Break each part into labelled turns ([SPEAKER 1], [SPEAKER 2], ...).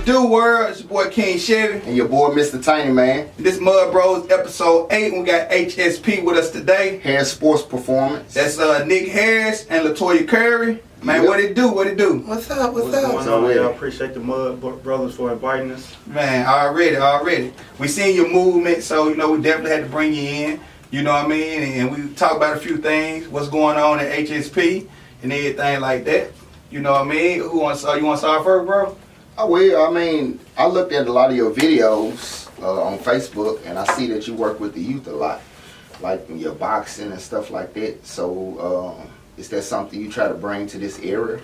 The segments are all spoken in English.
[SPEAKER 1] it do, world? It's your boy King Chevy.
[SPEAKER 2] And your boy Mr. Tiny, man.
[SPEAKER 1] This Mud Bros episode 8. We got HSP with us today.
[SPEAKER 2] Harris Sports Performance.
[SPEAKER 1] That's Nick Harris and Latoya Curry. Man, what it do? What it do?
[SPEAKER 3] What's up?
[SPEAKER 4] What's going on? I appreciate the Mud Brothers for inviting us.
[SPEAKER 1] Man, already. We seen your movement, so we definitely had to bring you in. You know what I mean? And we talk about a few things, what's going on at HSP and everything like that. You know what I mean? You want to start first, bro?
[SPEAKER 2] I will. I mean, I looked at a lot of your videos on Facebook, and I see that you work with the youth a lot, like your boxing and stuff like that. So, is that something you try to bring to this area?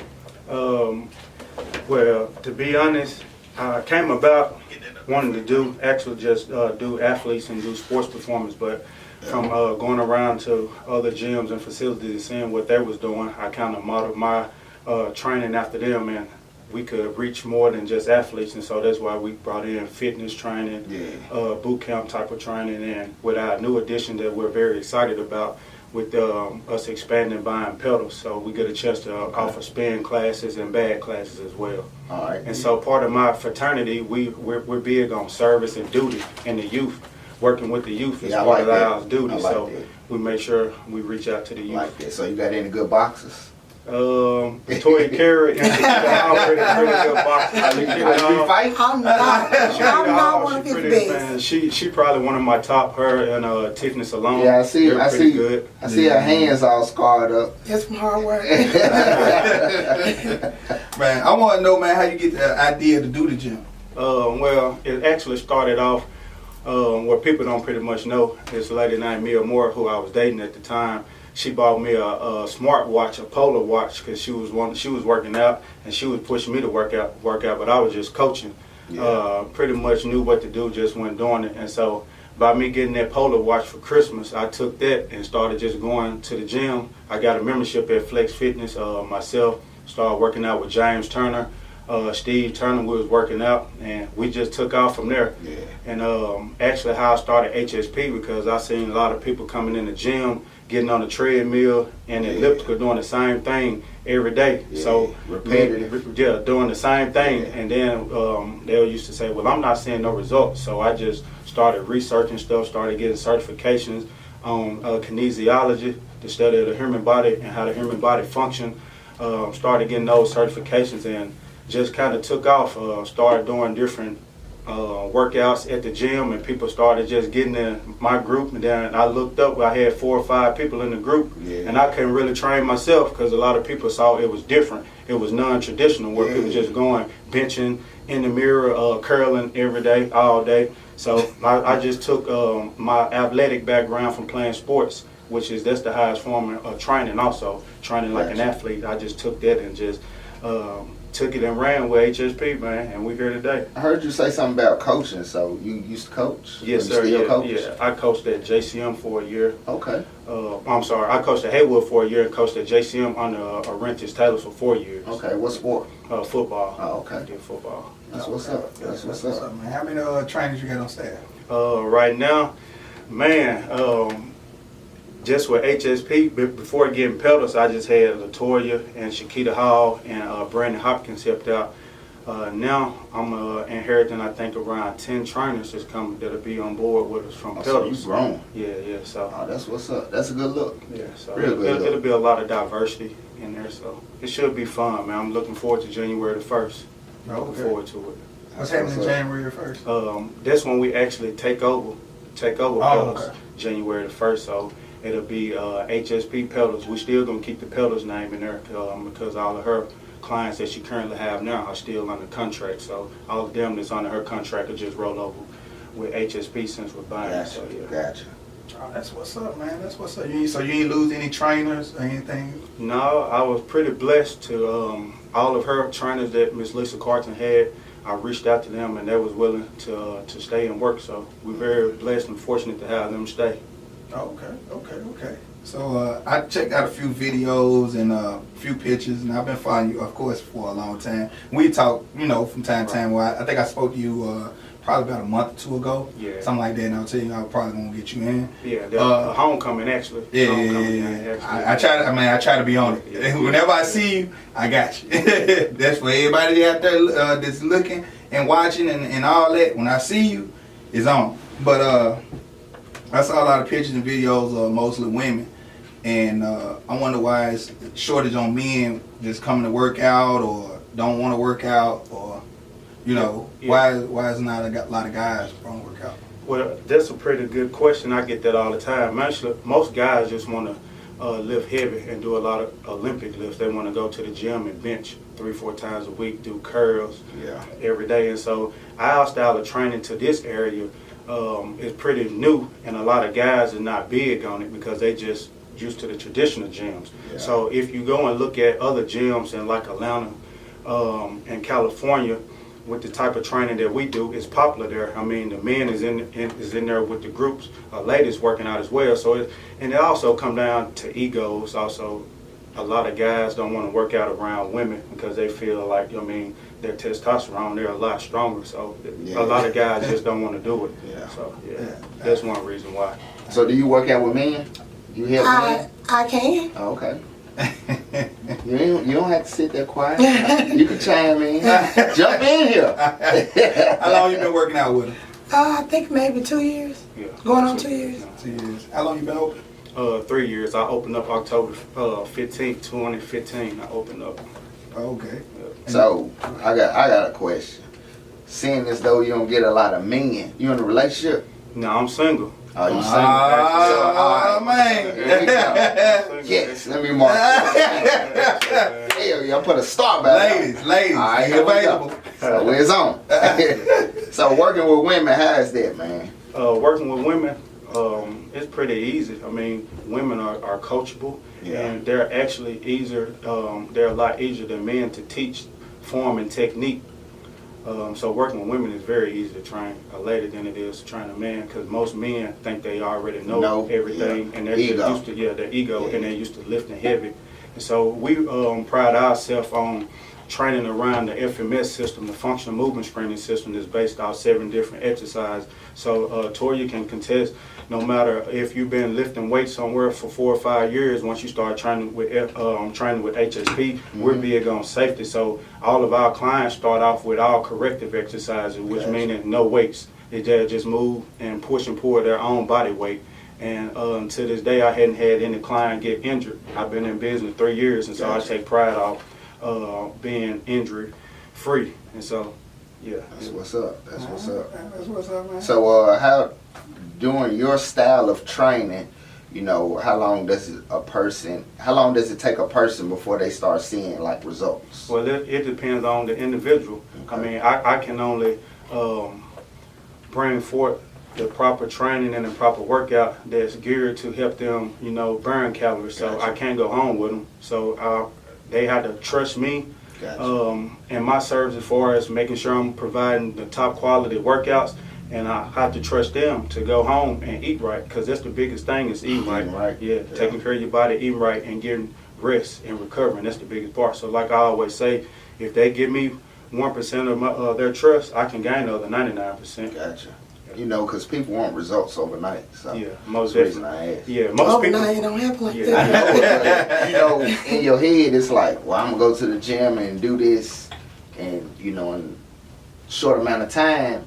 [SPEAKER 4] Well, to be honest, I came about wanting to do athletes and do sports performance, but from going around to other gyms and facilities and seeing what they was doing, I kind of modeled my training after them, and we could reach more than just athletes, and so that's why we brought in fitness training, boot camp type of training, and with our new addition that we're very excited about with us expanding buying pedals, so we get a chance to offer spin classes and bag classes as well.
[SPEAKER 2] All right.
[SPEAKER 4] And so part of my fraternity, we're big on service and duty, and the youth, working with the youth is part of our duty, so we make sure we reach out to the youth.
[SPEAKER 2] Like that. So you got any good boxers?
[SPEAKER 4] Latoya Curry and already pretty good boxer.
[SPEAKER 3] I'm not one of his best.
[SPEAKER 4] She probably one of my top. Her and Tiffany Salone.
[SPEAKER 2] Yeah, I see
[SPEAKER 4] good.
[SPEAKER 2] I see her hands all scarred up.
[SPEAKER 3] Just from hard work.
[SPEAKER 1] Man, I want to know, man, how you get the idea to do the gym?
[SPEAKER 4] Well, it actually started off where people don't pretty much know. This lady named Mia Moore, who I was dating at the time. She bought me a smart watch, a Polar watch, because she was working out and she was pushing me to work out, but I was just coaching. Pretty much knew what to do, just went doing it. And so by me getting that Polar watch for Christmas, I took that and started just going to the gym. I got a membership at Flex Fitness myself, started working out with James Turner, Steve Turner. We was working out, and we just took off from there.
[SPEAKER 2] Yeah.
[SPEAKER 4] And actually how I started HSP, because I seen a lot of people coming in the gym, getting on the treadmill and elliptical, doing the same thing every day. So
[SPEAKER 2] repetitive.
[SPEAKER 4] Doing the same thing. And then they used to say, well, I'm not seeing no results. So I just started researching stuff, started getting certifications on kinesiology, the study of the human body and how the human body function. Started getting those certifications and just kind of took off. Started doing different workouts at the gym, and people started just getting in my group, and then I looked up, I had 4 or 5 people in the group, and I couldn't really train myself because a lot of people saw it was different. It was non-traditional, where people just going benching in the mirror, curling every day, all day. So I just took my athletic background from playing sports, that's the highest form of training, also training like an athlete. I just took that and just took it and ran with HSP, man, and we're here today.
[SPEAKER 2] I heard you say something about coaching, so you used to coach?
[SPEAKER 4] Yes, sir. Yeah, I coached at JCM for a year.
[SPEAKER 2] Okay.
[SPEAKER 4] I'm sorry, I coached at Haywood for a year and coached at JCM under Rentis Taylor for 4 years.
[SPEAKER 2] Okay, what sport?
[SPEAKER 4] Football.
[SPEAKER 2] Oh, okay.
[SPEAKER 4] I did football.
[SPEAKER 2] That's what's up. That's what's up,
[SPEAKER 1] man. How many trainers you got on staff?
[SPEAKER 4] Right now, man, just with HSP, before getting pedals, I just had Latoya and Shakita Hall and Brandon Hopkins helped out. Now I'm inheriting, I think, around 10 trainers that'll be on board with us from pedals.
[SPEAKER 2] So you grown.
[SPEAKER 4] Yeah. So.
[SPEAKER 2] Oh, that's what's up. That's a good look.
[SPEAKER 4] Yeah. So
[SPEAKER 2] it'll
[SPEAKER 4] be a lot of diversity in there. So it should be fun, man. I'm looking forward to January the 1st. Looking forward to it.
[SPEAKER 1] What's happening January the 1st?
[SPEAKER 4] That's when we actually take over pedals.
[SPEAKER 1] Okay.
[SPEAKER 4] January the 1st. So. It'll be HSP pedals. We still gonna keep the pedals name in there because all of her clients that she currently have now are still under contract. So all of them that's under her contract will just roll over with HSP since we're buying.
[SPEAKER 2] Gotcha.
[SPEAKER 4] So, yeah.
[SPEAKER 2] Gotcha.
[SPEAKER 1] Oh, that's what's up, man. That's what's up. So you ain't lose any trainers or anything?
[SPEAKER 4] No, I was pretty blessed to all of her trainers that Miss Lisa Carton had. I reached out to them and they was willing to stay and work. So we're very blessed and fortunate to have them stay.
[SPEAKER 1] Okay. So I checked out a few videos and a few pictures, and I've been following you, of course, for a long time. We talk, from time to time. Well, I think I spoke to you probably about a month or 2 ago, something like that. And I'll tell you, I was probably gonna get you in.
[SPEAKER 4] Yeah, the homecoming actually.
[SPEAKER 1] I try to be on it. Whenever I see you, I got you. That's for everybody out there that's looking. and watching and all that, when I see you, it's on. But I saw a lot of pictures and videos of mostly women, and I wonder why it's shortage on men just coming to work out or don't want to work out, or why is not a lot of guys want to work out?
[SPEAKER 4] Well, that's a pretty good question. I get that all the time. Most guys just want to lift heavy and do a lot of Olympic lifts. They want to go to the gym and bench 3-4 times a week, do curls every day. And so our style of training to this area is pretty new, and a lot of guys are not big on it because they just used to the traditional gyms. Yeah. So if you go and look at other gyms in like Atlanta and California, with the type of training that we do, it's popular there. I mean, the men is in there with the groups, ladies working out as well. So it also come down to egos. Also, a lot of guys don't want to work out around women because they feel like, their testosterone, they're a lot stronger. So a lot of guys just don't want to do it. Yeah. So that's one reason why.
[SPEAKER 2] So do you work out with men? You help men?
[SPEAKER 3] I can.
[SPEAKER 2] Oh, okay. You don't have to sit there quiet. You can chime in. Jump in here.
[SPEAKER 1] How long you been working out with him?
[SPEAKER 3] I think maybe 2 years.
[SPEAKER 4] Yeah.
[SPEAKER 3] Going on 2 years.
[SPEAKER 1] 2 years. How long you been open?
[SPEAKER 4] 3 years. I opened up October 15th, 2015. I opened up.
[SPEAKER 1] Okay.
[SPEAKER 2] So I got a question. Seeing as though you don't get a lot of men, you in a relationship?
[SPEAKER 4] No, I'm single.
[SPEAKER 2] Oh, you single?
[SPEAKER 1] Man.
[SPEAKER 2] Here we go. Yes, let me mark it. Hell yeah, I put a star back.
[SPEAKER 1] Ladies,
[SPEAKER 2] all right, here
[SPEAKER 1] available.
[SPEAKER 2] We go. So it's on. So working with women, how is that, man?
[SPEAKER 4] Working with women, it's pretty easy. I mean, women are coachable, and they're actually easier. They're a lot easier than men to teach form and technique. So working with women is very easy to train a lady than it is to train a man, because most men think they already know everything, and they're just used to their ego, and they're used to lifting heavy. And so we pride ourselves on training around the FMS system, the functional movement screening system, that's based off 7 different exercises. So Toya can contest, no matter if you've been lifting weights somewhere for 4 or 5 years, once you start training with HSP, we're big on safety. So all of our clients start off with all corrective exercises, which meaning no weights. They just move and push and pull their own body weight. And to this day, I hadn't had any client get injured. I've been in business 3 years, and so I take pride off being injury free. And so
[SPEAKER 2] that's what's up. That's what's up.
[SPEAKER 1] That's what's up, man.
[SPEAKER 2] So how, doing your style of training, how long does it take a person before they start seeing like results?
[SPEAKER 4] Well, it depends on the individual. Okay. I mean, I can only bring forth the proper training and the proper workout that's geared to help them, burn calories. So I can't go home with them. So they had to trust me and my service as far as making sure I'm providing the top quality workouts, and I have to trust them to go home and eat right, because that's the biggest thing is eating right. Taking care of your body, eating right, and getting rest and recovering. That's the biggest part. So like I always say, if they give me 1% of their trust, I can gain the other 99%.
[SPEAKER 2] Gotcha. Because people want results overnight. So
[SPEAKER 4] most
[SPEAKER 2] definitely.
[SPEAKER 4] Most people.
[SPEAKER 3] Overnight, it don't happen like that.
[SPEAKER 2] In your head, it's like, well, I'm gonna go to the gym and do this, and in a short amount of time,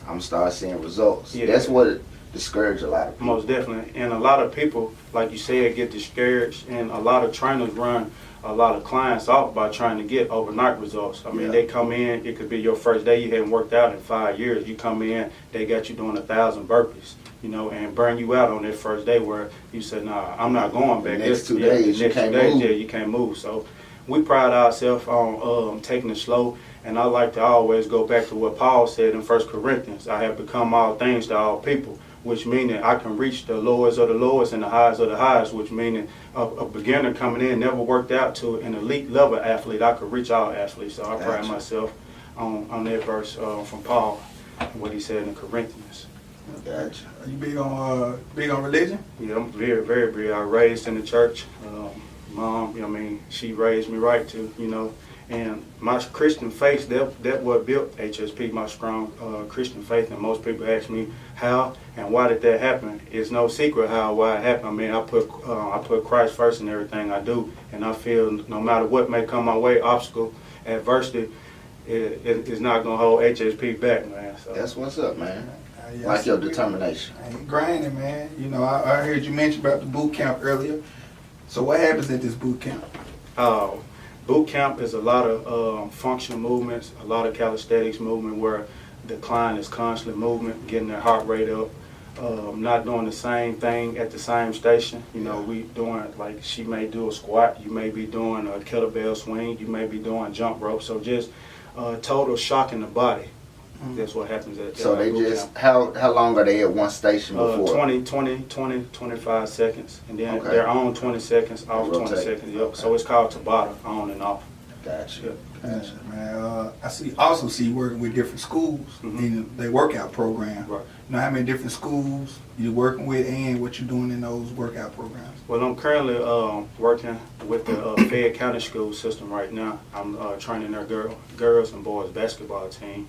[SPEAKER 2] I'm gonna start seeing results. That's what discourages a lot of people.
[SPEAKER 4] Most definitely, and a lot of people, like you said, get discouraged, and a lot of trainers run a lot of clients off by trying to get overnight results. I mean, they come in, it could be your first day, you hadn't worked out in 5 years. You come in, they got you doing 1,000 burpees, and burn you out on that first day where you said, nah, I'm not going back.
[SPEAKER 2] The next 2 days, you can't move.
[SPEAKER 4] Yeah, you can't move. So we pride ourselves on taking it slow, and I like to always go back to what Paul said in 1 Corinthians. I have become all things to all people, which means that I can reach the lowest of the lowest and the highest of the highest, which means a beginner coming in, never worked out, to an elite level athlete, I could reach all athletes. So I pride myself on that verse from Paul, what he said in Corinthians.
[SPEAKER 2] Gotcha.
[SPEAKER 1] Are you big on religion?
[SPEAKER 4] Yeah, I'm very, very big. I raised in the church. Mom, she raised me right to, and my Christian faith, that what built HSP, my strong Christian faith. And most people ask me how and why did that happen. It's no secret why it happened. I mean, I put Christ first in everything I do, and I feel no matter what may come my way, obstacle, adversity, it's not gonna hold HSP back, man. So
[SPEAKER 2] That's what's up, man.
[SPEAKER 1] Yeah,
[SPEAKER 2] Like your determination.
[SPEAKER 1] I ain't grinding, man. You know, I heard you mention about the boot camp earlier. So what happens at this boot camp?
[SPEAKER 4] Boot camp is a lot of functional movements, a lot of calisthenics movement where the client is constantly moving, getting their heart rate up, not doing the same thing at the same station. You know, we doing, like, she may do a squat, you may be doing a kettlebell swing, you may be doing jump rope. So just total shock in the body. That's what happens at
[SPEAKER 2] So they
[SPEAKER 4] boot
[SPEAKER 2] just,
[SPEAKER 4] camp.
[SPEAKER 2] how long are they at one station before?
[SPEAKER 4] 25 seconds. And then
[SPEAKER 2] Okay.
[SPEAKER 4] they're on 20 seconds, off 20
[SPEAKER 2] Rotate.
[SPEAKER 4] seconds. Yep.
[SPEAKER 2] Okay.
[SPEAKER 4] So it's called Tabata, on and off.
[SPEAKER 2] Gotcha.
[SPEAKER 4] Yeah.
[SPEAKER 1] Gotcha, man. I also see you working with different schools in their workout program.
[SPEAKER 4] Right.
[SPEAKER 1] You know how many different schools you're working with and what you're doing in those workout programs?
[SPEAKER 4] Well, I'm currently working with the Fayette County school system right now. I'm training their girls and boys basketball team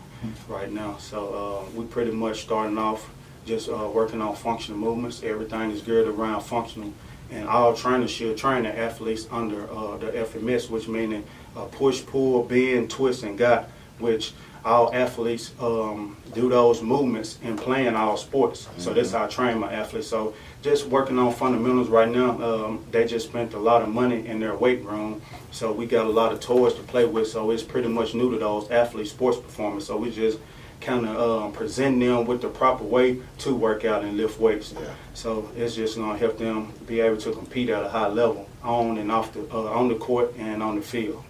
[SPEAKER 4] right now. So we pretty much starting off just working on functional movements. Everything is geared around functional. And all trainers should train their athletes under the FMS, which meaning push, pull, bend, twist, and got, which all athletes do those movements in playing all sports. So that's how I train my athletes. So just working on fundamentals right now. They just spent a lot of money in their weight room. So we got a lot of toys to play with. So it's pretty much new to those athletes' sports performance. So we just kind of present them with the proper way to work out and lift weights.
[SPEAKER 2] Yeah.
[SPEAKER 4] So it's just going to help them be able to compete at a high level on and off the on the court and on the field.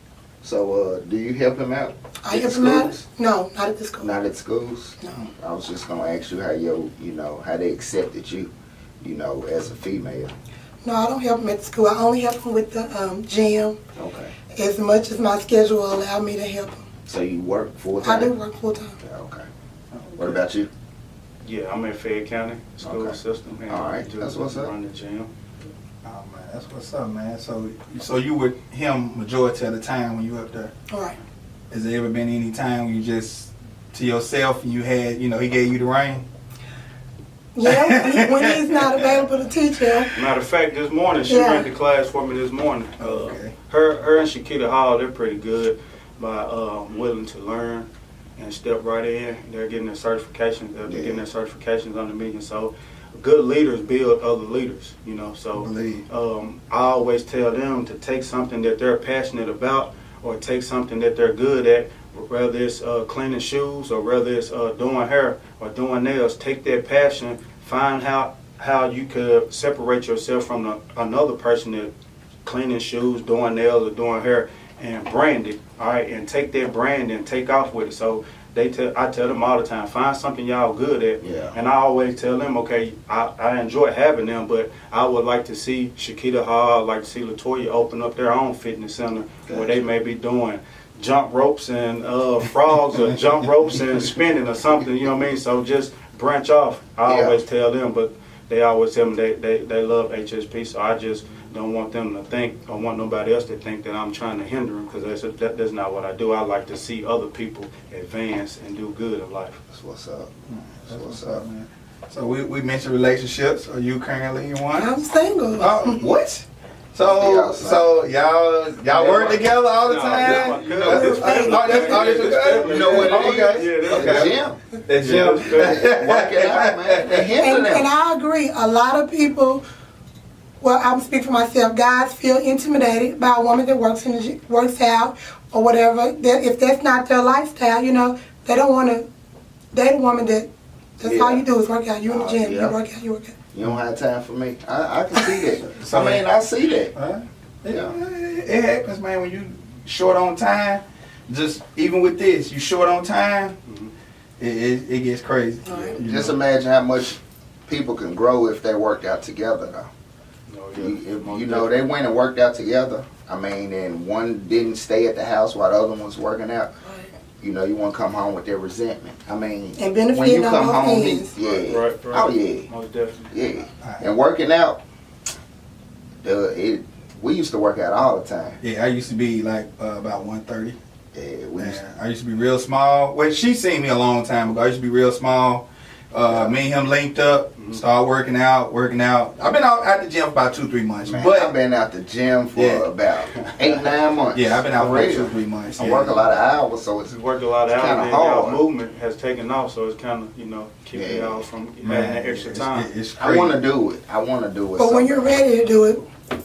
[SPEAKER 2] So do you help him out?
[SPEAKER 3] I
[SPEAKER 2] at
[SPEAKER 3] help
[SPEAKER 2] the
[SPEAKER 3] them out?
[SPEAKER 2] schools?
[SPEAKER 3] No, not at the school.
[SPEAKER 2] Not at schools?
[SPEAKER 3] No.
[SPEAKER 2] I was just gonna ask you how how they accepted you, as a female.
[SPEAKER 3] No, I don't help them at the school. I only help them with the gym
[SPEAKER 2] Okay.
[SPEAKER 3] as much as my schedule will allow me to help them.
[SPEAKER 2] So you work full
[SPEAKER 3] I
[SPEAKER 2] time?
[SPEAKER 3] do work full time.
[SPEAKER 2] Yeah, okay. What about you?
[SPEAKER 4] Yeah, I'm in Fayette County school
[SPEAKER 2] Okay.
[SPEAKER 4] system. And
[SPEAKER 2] All right,
[SPEAKER 4] I do
[SPEAKER 2] that's what's up.
[SPEAKER 4] run the gym.
[SPEAKER 1] Oh man, that's what's up, man. So you with him majority of the time when you up there?
[SPEAKER 3] All right.
[SPEAKER 1] Has there ever been any time when you just to yourself and you had, he gave you the rein?
[SPEAKER 3] Yeah, when he's not available to teach her.
[SPEAKER 4] Matter of fact, this morning she
[SPEAKER 3] Yeah.
[SPEAKER 4] ran the class for me this morning.
[SPEAKER 1] Okay.
[SPEAKER 4] Her and Shakita Hall, they're pretty good by willing to learn and step right in. They're getting their certifications. They're getting their certifications under me. And so good leaders build other leaders, So
[SPEAKER 1] Believe.
[SPEAKER 4] I always tell them to take something that they're passionate about or take something that they're good at, whether it's cleaning shoes or whether it's doing hair or doing nails. Take that passion, find how you could separate yourself from another person that cleaning shoes, doing nails, or doing hair, and brand it, all right, and take that brand and take off with it. So I tell them all the time, find something y'all good at.
[SPEAKER 2] Yeah.
[SPEAKER 4] And I always tell them, okay, I enjoy having them, but I would like to see Shakita Hall, I'd like to see Latoya open up their own fitness center where they may be doing jump ropes and frogs or jump ropes and spinning or something, you know what I mean? So just branch off. I always tell them, but they always tell me they love HSP, so I just don't want them to think or want nobody else to think that I'm trying to hinder them, because that's not what I do. I like to see other people advance and do good in life.
[SPEAKER 2] That's what's up.
[SPEAKER 1] That's what's up, man. So we mentioned relationships. Are you currently in one?
[SPEAKER 3] I'm single.
[SPEAKER 1] Oh, what?
[SPEAKER 2] Yeah,
[SPEAKER 1] So y'all work together all the time?
[SPEAKER 4] You know,
[SPEAKER 1] That's your cousin?
[SPEAKER 2] You know what it is?
[SPEAKER 1] Okay.
[SPEAKER 4] Yeah,
[SPEAKER 2] The
[SPEAKER 1] Okay.
[SPEAKER 2] gym.
[SPEAKER 1] That's him.
[SPEAKER 2] Work it out, man. They hinder
[SPEAKER 3] And
[SPEAKER 2] them.
[SPEAKER 3] I agree. A lot of people, well, I'm speaking for myself, guys feel intimidated by a woman that works out or whatever. If that's not their lifestyle, they don't want to date a woman that's all you do is work out. You in the gym,
[SPEAKER 2] yeah.
[SPEAKER 3] you work out, you work out.
[SPEAKER 2] You don't have time for me. I can see that.
[SPEAKER 1] So-
[SPEAKER 2] I see that.
[SPEAKER 1] Huh?
[SPEAKER 2] Yeah.
[SPEAKER 1] It happens, man, when you short on time. Just even with this, you short on time, it gets crazy.
[SPEAKER 3] All right.
[SPEAKER 2] Just imagine how much people can grow if they work out together, though. They went and worked out together. And one didn't stay at the house while the other one was working out. You want to come home with their resentment.
[SPEAKER 3] And
[SPEAKER 2] when
[SPEAKER 3] benefiting
[SPEAKER 2] you come
[SPEAKER 3] on both
[SPEAKER 2] home,
[SPEAKER 3] ends.
[SPEAKER 4] Right.
[SPEAKER 2] Oh yeah,
[SPEAKER 4] Most definitely.
[SPEAKER 2] yeah. And working out, we used to work out all the time.
[SPEAKER 1] Yeah, I used to be like about 130.
[SPEAKER 2] Yeah, we used to,
[SPEAKER 1] I used to be real small. Well, she seen me a long time ago. I used to be real small. Me and him linked up, started working out. I've been out at the gym for about 2-3 months.
[SPEAKER 2] Man,
[SPEAKER 1] but
[SPEAKER 2] I've been out the gym for about 8-9 months.
[SPEAKER 1] yeah, I've been out for
[SPEAKER 2] real.
[SPEAKER 1] 2-3 months.
[SPEAKER 2] I work a lot of hours, so it's
[SPEAKER 4] We worked a lot of
[SPEAKER 2] It's
[SPEAKER 4] hours,
[SPEAKER 2] kinda
[SPEAKER 4] and y'all
[SPEAKER 2] hard.
[SPEAKER 4] movement has taken off, so it's kind of, keeping y'all from having that extra time.
[SPEAKER 1] It's
[SPEAKER 2] I
[SPEAKER 1] crazy.
[SPEAKER 2] want to do it. I want to do it.
[SPEAKER 3] But when you're ready to do it,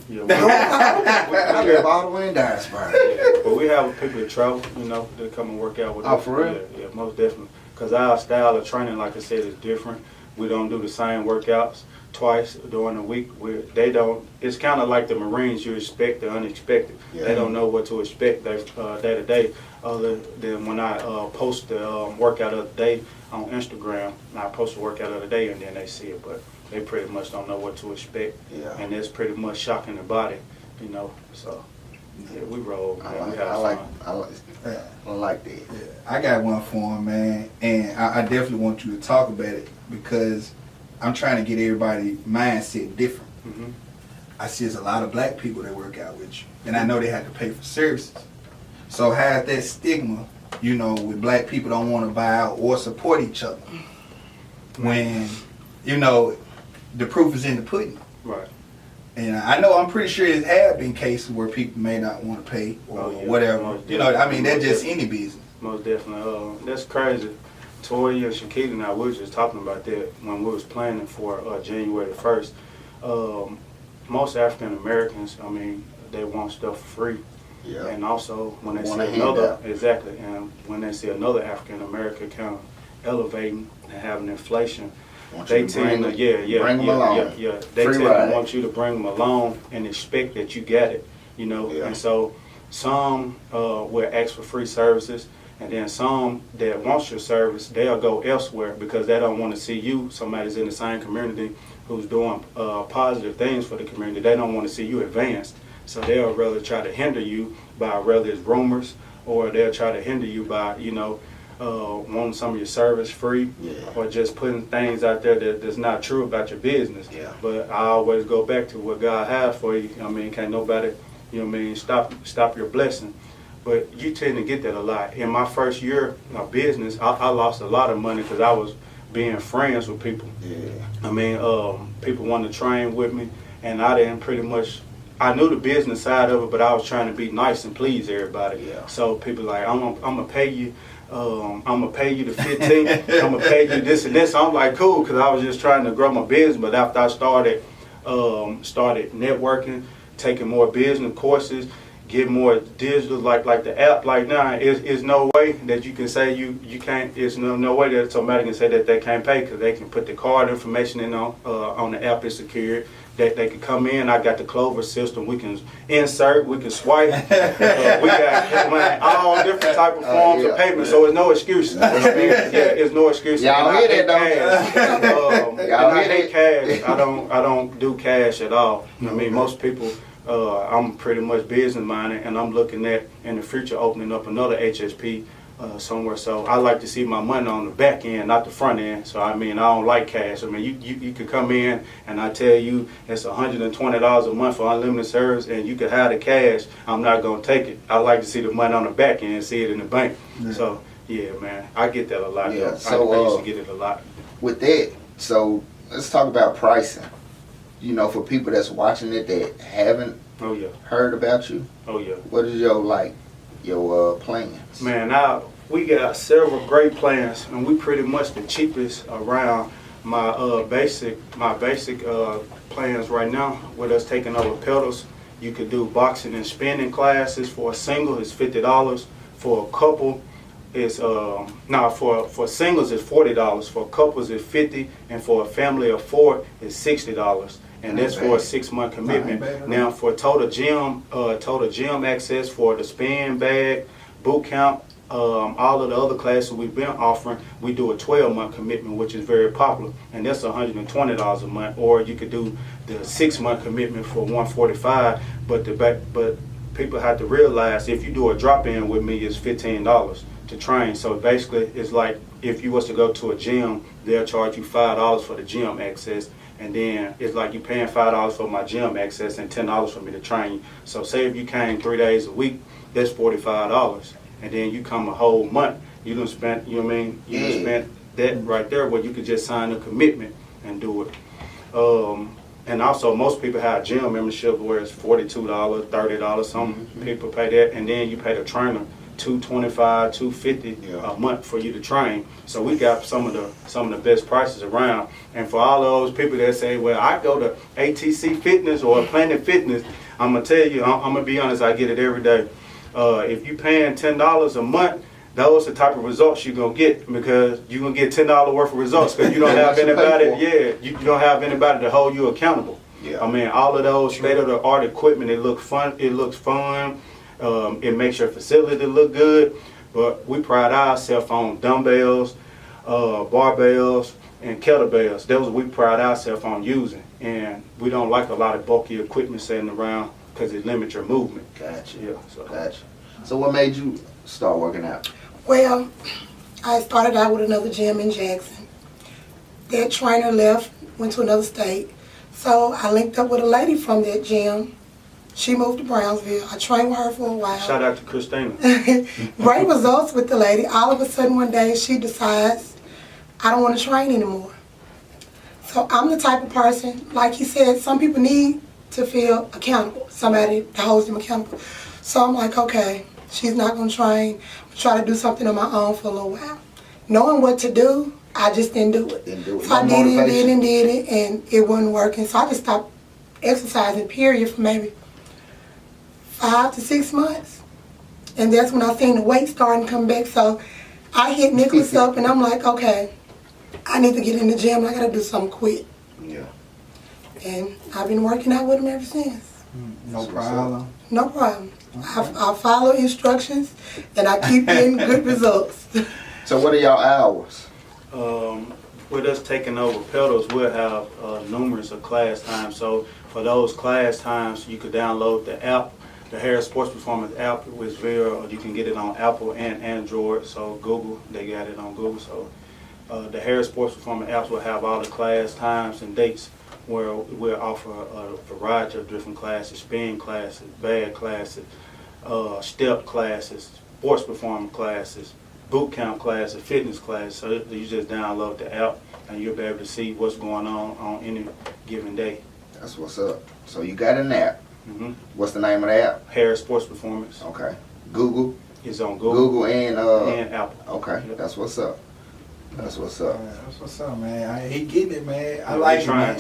[SPEAKER 4] Yeah,
[SPEAKER 2] I live all the way in Dyersburg.
[SPEAKER 4] but we have people that travel, that come and work out with
[SPEAKER 2] Oh,
[SPEAKER 4] us.
[SPEAKER 2] for real?
[SPEAKER 4] Yeah, most definitely. Because our style of training, like I said, is different. We don't do the same workouts twice during the week. It's kind of like the Marines. You expect the unexpected.
[SPEAKER 2] Yeah.
[SPEAKER 4] They don't know what to expect day to day, other than when I post the workout of the day on Instagram. I post the workout of the day, and then they see it. But they pretty much don't know what to expect.
[SPEAKER 2] Yeah.
[SPEAKER 4] And it's pretty much shocking the body, So, yeah, we roll, man. We have
[SPEAKER 2] I like that.
[SPEAKER 1] Yeah, I got one for him, man, and I definitely want you to talk about it because I'm trying to get everybody mindset different.
[SPEAKER 4] Mhm.
[SPEAKER 1] I see there's a lot of black people that work out with you, and I know they have to pay for services. So has that stigma, with black people don't want to buy out or support each other when, the proof is in the pudding.
[SPEAKER 4] Right.
[SPEAKER 1] And I'm pretty sure there have been cases where people may not want to pay or whatever.
[SPEAKER 4] Most
[SPEAKER 1] That's just
[SPEAKER 4] definitely.
[SPEAKER 1] any business.
[SPEAKER 4] Most definitely. That's crazy. Toya and Shakita and I we were just talking about that when we was planning for January the 1st. Most African Americans, they want stuff for free.
[SPEAKER 2] Yeah.
[SPEAKER 4] And also when they see
[SPEAKER 2] Want a
[SPEAKER 4] another,
[SPEAKER 2] handout.
[SPEAKER 4] exactly, and when they see another African American kind of elevating and having inflation,
[SPEAKER 2] Want you
[SPEAKER 4] they
[SPEAKER 2] to bring
[SPEAKER 4] tend to,
[SPEAKER 2] them- bring them along.
[SPEAKER 4] They
[SPEAKER 2] Free
[SPEAKER 4] tend
[SPEAKER 2] ride.
[SPEAKER 4] to want you to bring them along and expect that you get it,
[SPEAKER 2] Yeah.
[SPEAKER 4] And so some will ask for free services, and then some that wants your service, they'll go elsewhere because they don't want to see you, somebody's in the same community who's doing positive things for the community. They don't want to see you advanced, so they'll rather try to hinder you by whether it's rumors or they'll try to hinder you by, wanting some of your service free,
[SPEAKER 2] Yeah.
[SPEAKER 4] or just putting things out there that's not true about your business.
[SPEAKER 2] Yeah.
[SPEAKER 4] But I always go back to what God has for you. Can't nobody, stop your blessing. But you tend to get that a lot. In my first year of business, I lost a lot of money because I was being friends with people.
[SPEAKER 2] Yeah.
[SPEAKER 4] People wanted to train with me, and I didn't pretty much. I knew the business side of it, but I was trying to be nice and please everybody.
[SPEAKER 2] Yeah.
[SPEAKER 4] So people like, I'm gonna pay you. I'm gonna pay you the 15. I'm gonna pay you this and this. I'm like, cool, because I was just trying to grow my business. But after I started networking, taking more business courses, get more digital, like the app. Like now, is no way that you can say you can't. It's no way that somebody can say that they can't pay because they can put the card information in on the app. It's secured. They can come in. I got the Clover system. We can insert. We can swipe. We got all different type of forms of payment. So it's no excuses. It's no excuses.
[SPEAKER 2] Y'all
[SPEAKER 4] And I
[SPEAKER 2] hear
[SPEAKER 4] hate
[SPEAKER 2] that,
[SPEAKER 4] cash.
[SPEAKER 2] Y'all
[SPEAKER 4] And I
[SPEAKER 2] hear
[SPEAKER 4] hate cash. I don't do cash at all. Most people. I'm pretty much business minded, and I'm looking at in the future opening up another HSP somewhere. So I like to see my money on the back end, not the front end. So I don't like cash. You could come in and I tell you it's $120 a month for unlimited service, and you could have the cash. I'm not gonna take it. I like to see the money on the back end, see it in the bank.
[SPEAKER 1] Yeah.
[SPEAKER 4] So yeah, man, I get that a lot.
[SPEAKER 2] Yeah,
[SPEAKER 4] though.
[SPEAKER 2] so,
[SPEAKER 4] I used to get it a lot.
[SPEAKER 2] With that, so let's talk about pricing. For people that's watching it that haven't
[SPEAKER 4] Oh yeah,
[SPEAKER 2] heard about you,
[SPEAKER 4] oh yeah.
[SPEAKER 2] what is your plans?
[SPEAKER 4] Man, now we got several great plans, and we pretty much the cheapest around. My basic plans right now with us taking over pedals. You could do boxing and spinning classes. For a single, it's $50. For a couple, it's for singles it's $40. For couples, it's $50, and for a family of 4, it's $60. And that's for a 6-month commitment. Now for total gym access for the spin bag, boot camp, all of the other classes we've been offering, we do a 12-month commitment, which is very popular, and that's $120 a month. Or you could do the 6-month commitment for $145. But people have to realize if you do a drop-in with me, it's $15 to train. So basically, it's like if you was to go to a gym, they'll charge you $5 for the gym access. And then it's like you're paying $5 for my gym access and $10 for me to train you. So say if you came 3 days a week, that's $45. And then you come a whole month, you done spent, you done spent that right there where you could just sign a commitment and do it. And also, most people have gym membership where it's $42, $30. Some people pay that, and then you pay the trainer $225, $250 a month for you to train. So we got some of the best prices around. And for all those people that say, "Well, I go to ATC Fitness or Planet Fitness," I'm gonna tell you, I'm gonna be honest. I get it every day. If you paying $10 a month, those are the type of results you're gonna get, because you're gonna get $10 worth of results, because you don't have anybody. Yeah, you don't have anybody to hold you accountable.
[SPEAKER 2] Yeah.
[SPEAKER 4] I mean, all of those state-of-the-art equipment. It looks fun. It looks fun. It makes your facility look good. But we pride ourselves on dumbbells, barbells, and kettlebells. Those we pride ourselves on using, and we don't like a lot of bulky equipment sitting around because it limits your movement.
[SPEAKER 2] Gotcha.
[SPEAKER 4] Yeah. So.
[SPEAKER 2] Gotcha. So what made you start working out?
[SPEAKER 3] Well, I started out with another gym in Jackson. That trainer left, went to another state. So I linked up with a lady from that gym. She moved to Brownsville. I trained with her for a while.
[SPEAKER 4] Shout out to Christina.
[SPEAKER 3] Great results with the lady. All of a sudden one day she decides, I don't want to train anymore. So I'm the type of person, like he said, some people need to feel accountable, somebody that holds them accountable. So I'm like, okay, she's not going to train. I'll try to do something on my own for a little while. Knowing what to do, I just didn't do it. So I did it, and it wasn't working. So I just stopped exercising, period, for maybe 5 to 6 months. And that's when I seen the weight starting to come back. So I hit Nicholas up, and I'm like, okay, I need to get in the gym. I got to do something quick.
[SPEAKER 2] Yeah.
[SPEAKER 3] And I've been working out with him ever since.
[SPEAKER 1] No problem.
[SPEAKER 3] No problem. I follow instructions, and I keep getting good results.
[SPEAKER 2] So what are y'all hours?
[SPEAKER 4] With us taking over pedals, we'll have numerous of class times. So for those class times, you could download the app, the Harris Sports Performance app, which you can get it on Apple and Android. So Google, they got it on Google. So the Harris Sports Performance apps will have all the class times and dates, where we'll offer a variety of different classes: spin classes, bag classes, step classes, sports performance classes, boot camp classes, fitness classes. So you just download the app and you'll be able to see what's going on any given day.
[SPEAKER 2] That's what's up. So you got an app.
[SPEAKER 4] Mm-hmm.
[SPEAKER 2] What's the name of the app?
[SPEAKER 4] Harris Sports Performance.
[SPEAKER 2] Okay. Google.
[SPEAKER 4] It's on Google.
[SPEAKER 2] Google
[SPEAKER 4] and Apple.
[SPEAKER 2] Okay.
[SPEAKER 4] Yep.
[SPEAKER 2] That's what's up. That's what's up.
[SPEAKER 1] That's what's up, man. He getting it, man. I like it, man.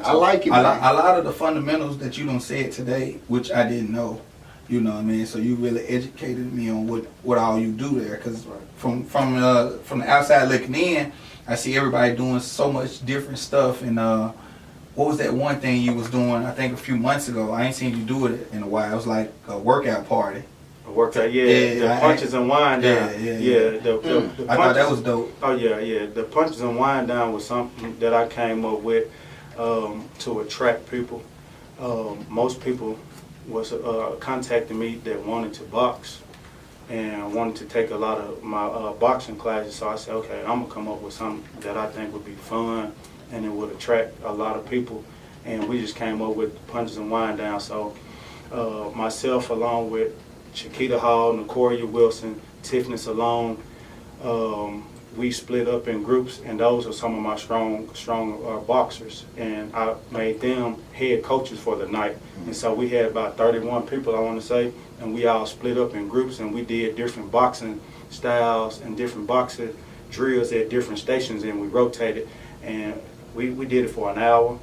[SPEAKER 2] I like it, man.
[SPEAKER 1] A lot of the fundamentals that you done said today, which I didn't know, you know what I mean? So you really educated me on what all you do there. Because from the outside looking in, I see everybody doing so much different stuff. And what was that one thing you was doing, I think a few months ago? I ain't seen you do it in a while. It was like a workout party.
[SPEAKER 4] A workout, the punches and wind down. The
[SPEAKER 1] I thought that was dope.
[SPEAKER 4] Oh, yeah. The punches and wind down was something that I came up with to attract people. Most people was contacting me that wanted to box and wanted to take a lot of my boxing classes. So I said, okay, I'm going to come up with something that I think would be fun and it would attract a lot of people. And we just came up with punches and wind down. So myself, along with Chiquita Hall, Nicoria Wilson, Tiffany Salone, we split up in groups, and those are some of my strong boxers, and I made them head coaches for the night. And so we had about 31 people, I want to say, and we all split up in groups, and we did different boxing styles and different boxing drills at different stations, and we rotated, and we did it for an hour.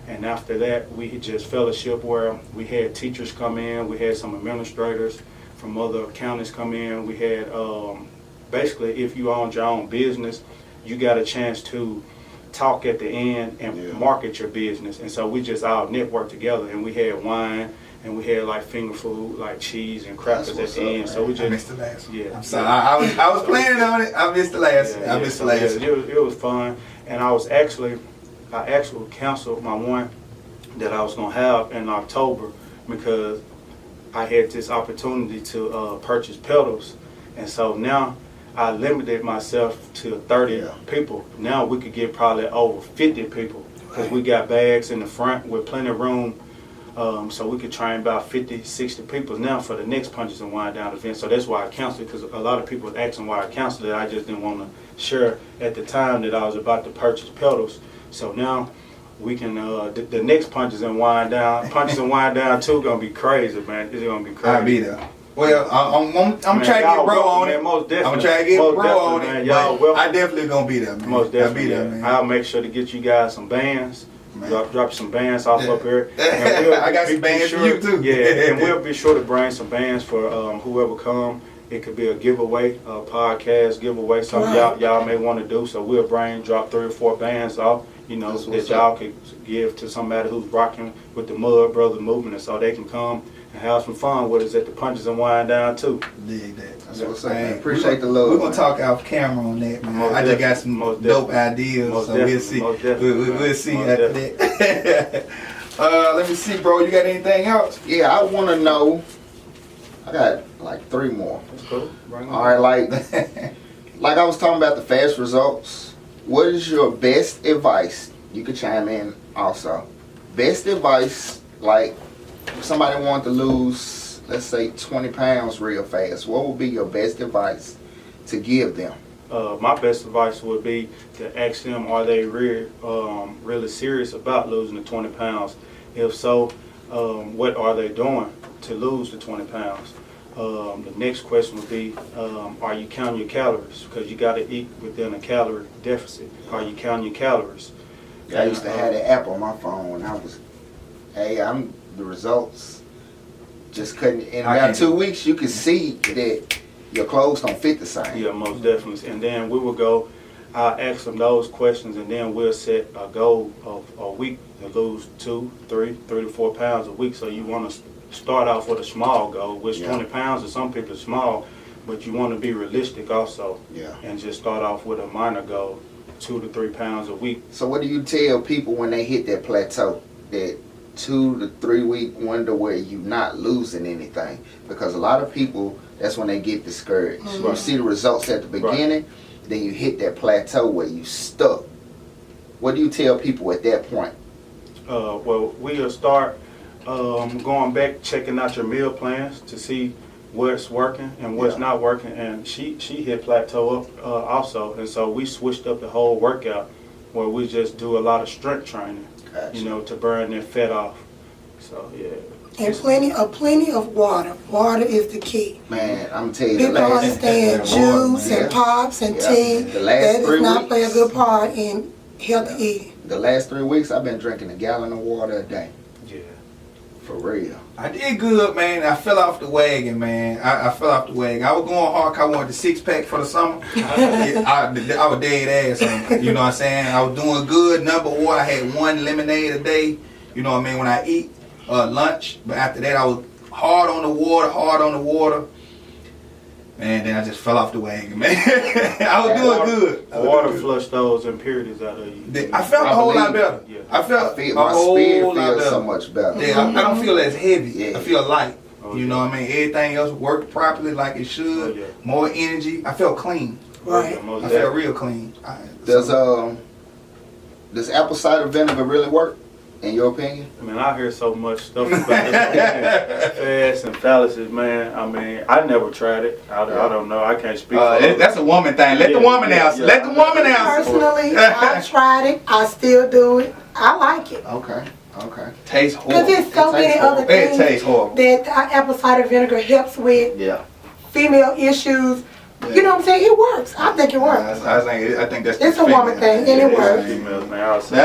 [SPEAKER 4] And after that, we just fellowship where we had teachers come in, we had some administrators from other counties come in. We had, basically, if you owned your own business, you got a chance to talk at the end and market your business. And so we just all networked together, and we had wine, and we had like finger food, like cheese and crackers at the end. Man. So we just
[SPEAKER 1] I missed the last one.
[SPEAKER 4] Yeah.
[SPEAKER 1] I'm sorry. I was planning on it. I missed the last one. I missed the last one.
[SPEAKER 4] It was fun, and I actually canceled my one that I was gonna have in October because I had this opportunity to purchase pedals, and so now I limited myself to 30 people. Now we could get probably over 50 people because we got bags in the front with plenty of room So we could train about 50, 60 people now for the next Punches and Wind Down event. So that's why I canceled it, because a lot of people was asking why I canceled it. I just didn't want to share at the time that I was about to purchase pedals. So now we can, the next Punches and Wind Down 2 gonna be crazy, man. It's gonna be crazy.
[SPEAKER 1] I'll be there. Well, I'm trying to get bro on it.
[SPEAKER 4] Most definitely.
[SPEAKER 1] I'm trying to get bro on it.
[SPEAKER 4] Man, y'all welcome.
[SPEAKER 1] I definitely gonna be there, man.
[SPEAKER 4] Most definitely.
[SPEAKER 1] I'll be there, man.
[SPEAKER 4] I'll make sure to get you guys some bands.
[SPEAKER 1] Man.
[SPEAKER 4] Drop some bands off up here.
[SPEAKER 1] And I got some bands for you too.
[SPEAKER 4] Yeah, and we'll be sure to bring some bands for whoever come. It could be a giveaway, a podcast giveaway, something y'all may want to do. So we'll drop 3 or 4 bands off, you know, that y'all could give to somebody who's rocking with the Mud Brothers movement, and so they can come and have some fun with us at the Punches and Wind Down too.
[SPEAKER 1] Dig that.
[SPEAKER 2] That's what's up, man. Appreciate the love.
[SPEAKER 1] We're gonna talk off camera on that, man. I just got some dope ideas, so we'll see. We'll see after that. Let me see, bro. You got anything else?
[SPEAKER 2] Yeah, I want to know. I got like 3 more.
[SPEAKER 4] That's cool.
[SPEAKER 2] All right, like I was talking about the fast results. What is your best advice? You could chime in also. Best advice, like if somebody wanted to lose, let's say 20 pounds real fast, what would be your best advice to give them?
[SPEAKER 4] My best advice would be to ask them, are they really serious about losing the 20 pounds? If so, what are they doing to lose the 20 pounds? The next question would be, are you counting your calories? Because you got to eat within a calorie deficit. Are you counting your calories?
[SPEAKER 2] I used to have the app on my phone when I was, the results just couldn't, in about 2 weeks you could see that your clothes don't fit the same.
[SPEAKER 4] Yeah, most definitely. And then we will go, I'll ask them those questions, and then we'll set a goal of a week to lose 2, 3 to 4 pounds a week. So you want to start off with a small goal, which 20 pounds to some people is small, but you want to be realistic also.
[SPEAKER 2] Yeah.
[SPEAKER 4] And just start off with a minor goal, 2 to 3 pounds a week.
[SPEAKER 2] So what do you tell people when they hit that plateau, that 2 to 3 week window where you're not losing anything? Because a lot of people, that's when they get discouraged.
[SPEAKER 3] Mm-hmm.
[SPEAKER 2] You see the results at the beginning, then you hit that plateau where you stuck. What do you tell people at that point?
[SPEAKER 4] Well, we'll start going back, checking out your meal plans to see what's working and what's not working. And she hit plateau up also, and so we switched up the whole workout where we just do a lot of strength training,
[SPEAKER 2] Gotcha.
[SPEAKER 4] you know, to burn that fat off. So yeah.
[SPEAKER 3] And plenty of water. Water is the key.
[SPEAKER 2] Man, I'm telling you,
[SPEAKER 3] People understand juice and pops and tea.
[SPEAKER 2] The last
[SPEAKER 3] That
[SPEAKER 2] 3
[SPEAKER 3] does not
[SPEAKER 2] weeks,
[SPEAKER 3] play a good part in healthy eating.
[SPEAKER 2] the last 3 weeks I've been drinking a gallon of water a day.
[SPEAKER 4] Yeah.
[SPEAKER 2] For real.
[SPEAKER 1] I did good, man. I fell off the wagon, man. I fell off the wagon. I was going hard 'cause I wanted the 6-pack for the summer. I was dead ass on it. You know what I'm saying? I was doing good. Number one, I had 1 lemonade a day. You know what I mean? When I eat lunch. But after that, I was hard on the water. Man, then I just fell off the wagon, man. I was doing good.
[SPEAKER 4] Water flushed those impurities out of you.
[SPEAKER 1] I felt a whole lot better.
[SPEAKER 4] Yeah.
[SPEAKER 1] I felt
[SPEAKER 2] My
[SPEAKER 1] a
[SPEAKER 2] spirit
[SPEAKER 1] whole lot
[SPEAKER 2] feels so
[SPEAKER 1] better.
[SPEAKER 2] much better.
[SPEAKER 1] Yeah, I don't feel as heavy.
[SPEAKER 2] Yeah.
[SPEAKER 1] I feel light.
[SPEAKER 4] Oh,
[SPEAKER 1] You know what I mean? Everything else worked properly like it should.
[SPEAKER 4] Oh, yeah.
[SPEAKER 1] More energy. I felt clean.
[SPEAKER 3] Right.
[SPEAKER 4] Most
[SPEAKER 1] I
[SPEAKER 4] definitely.
[SPEAKER 1] felt real clean.
[SPEAKER 2] Does apple cider vinegar really work, in your opinion?
[SPEAKER 4] I mean, I hear so much stuff about fads and fallacies, man. I mean, I never tried it. I don't know. I can't speak for it.
[SPEAKER 1] That's a woman thing. Let the woman answer. Let the woman answer.
[SPEAKER 3] Personally, I tried it. I still do it. I like it.
[SPEAKER 2] Okay.
[SPEAKER 1] Tastes
[SPEAKER 3] Because
[SPEAKER 1] horrible.
[SPEAKER 3] there's so many other
[SPEAKER 1] It
[SPEAKER 3] things
[SPEAKER 1] tastes horrible.
[SPEAKER 3] that apple cider vinegar helps with
[SPEAKER 2] Yeah.
[SPEAKER 3] female issues. You know what I'm saying? It works. I think it works.
[SPEAKER 1] I think that's
[SPEAKER 3] It's a woman thing, and it works.
[SPEAKER 4] Females, man, I'll say.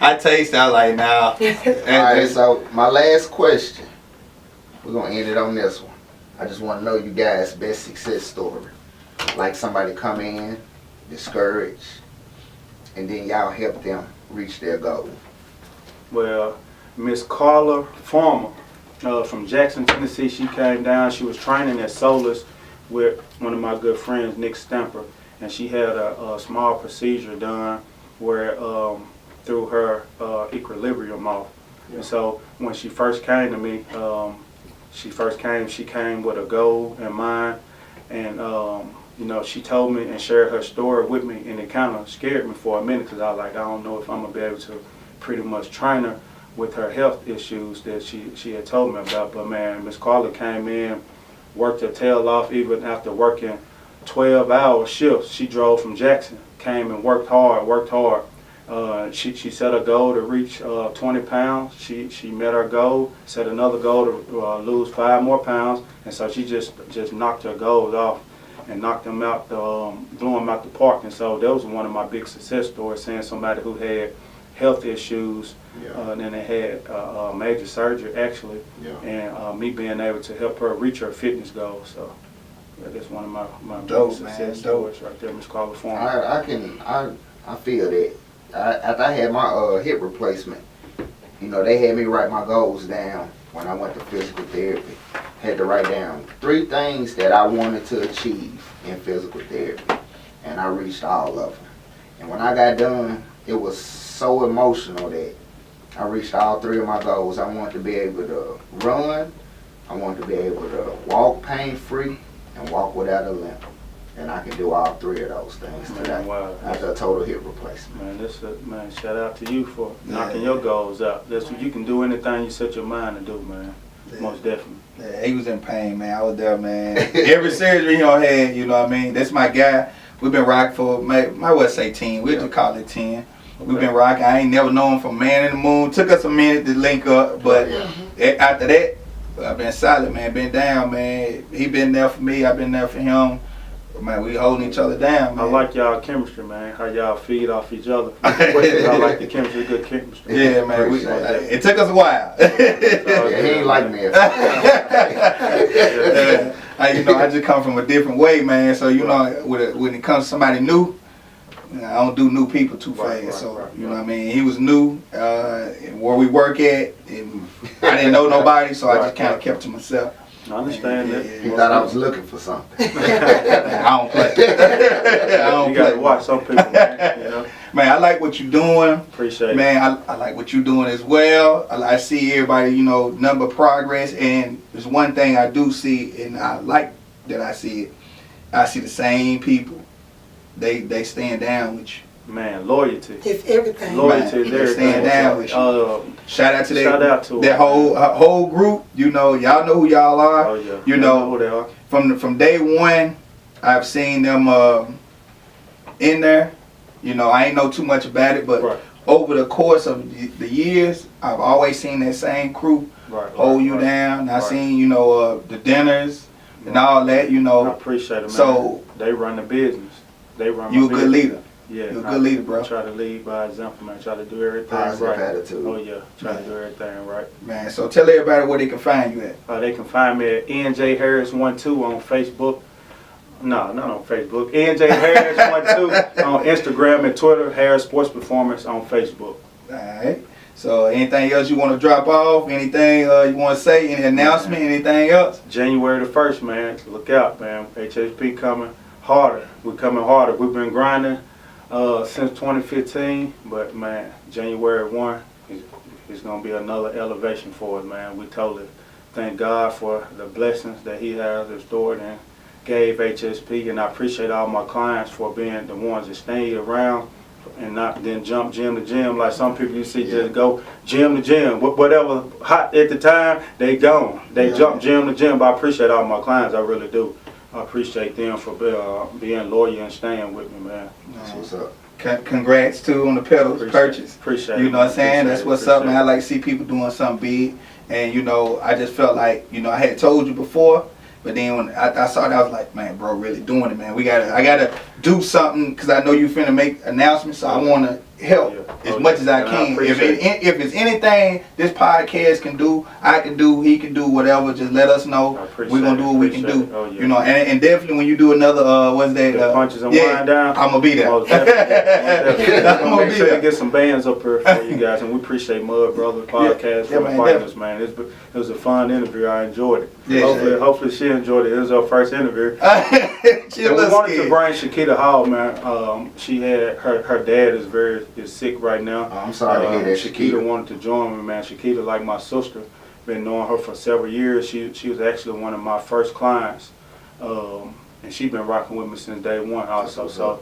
[SPEAKER 1] I taste. I like now.
[SPEAKER 2] Alright, so my last question. We're gonna end it on this one. I just want to know you guys' best success story. Like somebody come in, discouraged, and then y'all help them reach their goal.
[SPEAKER 4] Well, Miss Carla Farmer from Jackson, Tennessee, she came down. She was training at Solus with one of my good friends, Nick Stamper, and she had a small procedure done where through her equilibrium off. And so when she first came to me, she came with a goal in mind, and you know, she told me and shared her story with me, and it kind of scared me for a minute because I was like, I don't know if I'm gonna be able to pretty much train her. with her health issues that she had told me about. But man, Miss Carla came in, worked her tail off even after working 12-hour shifts. She drove from Jackson, came and worked hard. She set a goal to reach 20 pounds. She met her goal, set another goal to lose 5 more pounds, and so she just knocked her goals off and knocked them out, blew them out the park. And so that was one of my big success stories, seeing somebody who had health issues, and then they had major surgery actually, and me being able to help her reach her fitness goals. So yeah, that's one of my big success stories right there, Miss Carla Form.
[SPEAKER 2] I feel that. After I had my hip replacement, you know, they had me write my goals down when I went to physical therapy. Had to write down 3 things that I wanted to achieve in physical therapy, and I reached all of them. And when I got done, it was so emotional that I reached all 3 of my goals. I wanted to be able to run, I wanted to be able to walk pain-free, and walk without a limp. And I can do all 3 of those things today.
[SPEAKER 4] Wow.
[SPEAKER 2] After a total hip replacement.
[SPEAKER 4] Man, shout out to you for knocking your goals out. That's what you can do, anything you set your mind to do, man. Most definitely.
[SPEAKER 1] Yeah, he was in pain, man. I was there, man. Every surgery he had, you know what I mean? That's my guy. We've been rocking for, might well say 10. We'll just call it 10. We've been rocking. I ain't never known from Man in the Moon. Took us a minute to link up, but after that, I've been solid, man. Been down, man. He been there for me. I've been there for him. Man, we holding each other down, man.
[SPEAKER 4] I like y'all chemistry, man. How y'all feed off each other. I like the chemistry, good chemistry.
[SPEAKER 1] Yeah, man. It took us a while.
[SPEAKER 2] Yeah, he ain't like me.
[SPEAKER 1] You know, I just come from a different way, man. So, you know, when it comes to somebody new, I don't do new people too fast. So, you know what I mean? He was new, where we work at, and I didn't know nobody, so I just kind of kept to myself.
[SPEAKER 4] I understand that.
[SPEAKER 2] He thought I was looking for something.
[SPEAKER 1] I don't play.
[SPEAKER 4] You gotta watch some people, man. You know?
[SPEAKER 1] Man, I like what you're doing.
[SPEAKER 4] Appreciate it.
[SPEAKER 1] Man, I like what you're doing as well. I see everybody, you know, number progress, and there's one thing I do see, and I like that I see it. I see the same people. They stand down with you.
[SPEAKER 4] Man, loyalty.
[SPEAKER 3] It's everything.
[SPEAKER 4] Loyalty is everything.
[SPEAKER 1] Stand down with you. Shout out to that whole group. You know, y'all know who y'all are.
[SPEAKER 4] Oh yeah.
[SPEAKER 1] You know
[SPEAKER 4] who they are.
[SPEAKER 1] From day one, I've seen them in there. You know, I ain't know too much about it, but over the course of the years, I've always seen that same crew hold you down. I seen, you know, the dinners and all that. You know,
[SPEAKER 4] I appreciate it, man.
[SPEAKER 1] So
[SPEAKER 4] they run the business. They run.
[SPEAKER 1] You a good leader.
[SPEAKER 4] Yeah,
[SPEAKER 1] you're a good leader, bro.
[SPEAKER 4] Try to lead by example, man. Try to do everything
[SPEAKER 2] Positive
[SPEAKER 4] right.
[SPEAKER 2] attitude.
[SPEAKER 4] Oh yeah, try to do everything right.
[SPEAKER 1] Man, so tell everybody where they can find you at.
[SPEAKER 4] They can find me at NJ Harris12 on Facebook. No, not on Facebook. NJ Harris12 on Instagram and Twitter. Harris Sports Performance on Facebook.
[SPEAKER 1] Alright. So anything else you want to drop off? Anything you want to say? Any announcement? Anything else?
[SPEAKER 4] January the 1st, man. Look out, man. HSP coming harder. We're coming harder. We've been grinding since 2015, but man, January 1 is going to be another elevation for us, man. We totally thank God for the blessings that He has restored and gave HSP, and I appreciate all my clients for being the ones that stayed around and not then jump gym to gym like some people you see just go gym to gym. Whatever hot at the time, they gone. They jump gym to gym, but I appreciate all my clients, I really do. I appreciate them for being loyal and staying with me, man.
[SPEAKER 2] That's what's up.
[SPEAKER 1] Congrats too on the pedals purchase.
[SPEAKER 4] Appreciate it.
[SPEAKER 1] You know what I'm saying? That's what's up, man. I like to see people doing something big. And you know, I just felt like, you know, I had told you before, but then when I saw that, I was like, man, bro, really doing it, man. I gotta do something because I know you finna make announcements, so I wanna help as much as I can. If it's anything this podcast can do, I can do, he can do, whatever, just let us know. We're gonna do what we can do. You know, and definitely when you do another what's that?
[SPEAKER 4] Punches and wind down.
[SPEAKER 1] I'm gonna be there.
[SPEAKER 4] Most definitely. I'm gonna make sure to get some bands up here for you guys, and we appreciate Mud Brothers Podcast for inviting us, man. It was a fun interview. I enjoyed it.
[SPEAKER 1] Yeah,
[SPEAKER 4] hopefully she enjoyed it. It was her first interview.
[SPEAKER 1] We
[SPEAKER 4] wanted to bring Shakita Hall, man. She had her dad is sick right now.
[SPEAKER 2] I'm sorry to hear that,
[SPEAKER 4] Shakita wanted to join me, man. Shakita, like my sister, been knowing her for several years. She was actually one of my first clients, and she been rocking with me since day one also. So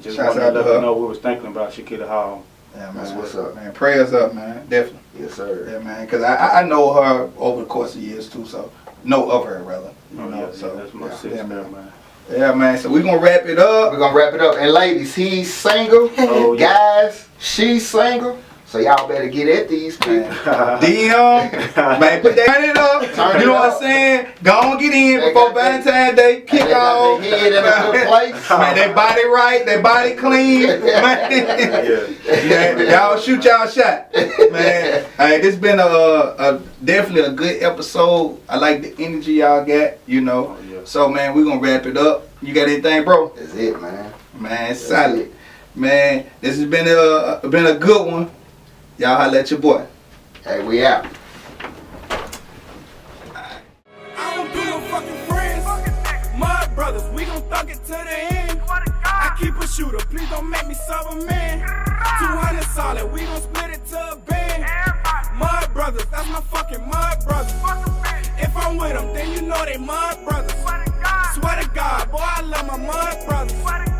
[SPEAKER 4] just wanted to let her know we was thinking about Shakita Hall.
[SPEAKER 1] Yeah, man.
[SPEAKER 2] That's what's up.
[SPEAKER 1] Man, prayers up, man. Definitely.
[SPEAKER 2] Yes, sir.
[SPEAKER 1] Yeah, man. Because I know her over the course of years, too, so know of her, rather. You
[SPEAKER 4] Oh,
[SPEAKER 1] know,
[SPEAKER 4] yeah,
[SPEAKER 1] so.
[SPEAKER 4] that's my
[SPEAKER 1] yeah,
[SPEAKER 4] sister,
[SPEAKER 1] man.
[SPEAKER 4] man.
[SPEAKER 1] Yeah, man. So we're going to wrap it up.
[SPEAKER 2] We're gonna wrap it up. And ladies, he's single.
[SPEAKER 4] Oh, yeah.
[SPEAKER 2] Guys, she's single. So y'all better get at these people.
[SPEAKER 1] DM, man, put that turn it up.
[SPEAKER 2] Turn
[SPEAKER 1] You know
[SPEAKER 2] it
[SPEAKER 1] what
[SPEAKER 2] up.
[SPEAKER 1] I'm saying? Go on, get in
[SPEAKER 2] They
[SPEAKER 1] before
[SPEAKER 2] got their-
[SPEAKER 1] Valentine's Day.
[SPEAKER 2] And
[SPEAKER 1] Kick
[SPEAKER 2] they got
[SPEAKER 1] off.
[SPEAKER 2] their head in a good place.
[SPEAKER 1] Man, they body right, they body clean. Man.
[SPEAKER 4] Yeah.
[SPEAKER 1] Y'all shoot y'all shot. Man, hey, this been a definitely a good episode. I like the energy y'all got, you know.
[SPEAKER 4] Oh, yeah.
[SPEAKER 1] So, man, we're going to wrap it up. You got anything, bro?
[SPEAKER 2] That's it, man.
[SPEAKER 1] Man, solid. Man, this has been a good one. Y'all holla at your boy.
[SPEAKER 2] Hey, we out.
[SPEAKER 5] I don't do no fucking friends. My brothers, we gon' thug it to the end. I keep a shooter, please don't make me serve a man. 200 solid, we gon' split it to a band. My brothers, that's my fucking mud brothers. If I'm with them, then you know they mud brothers. Swear to God, boy, I love my mud brothers.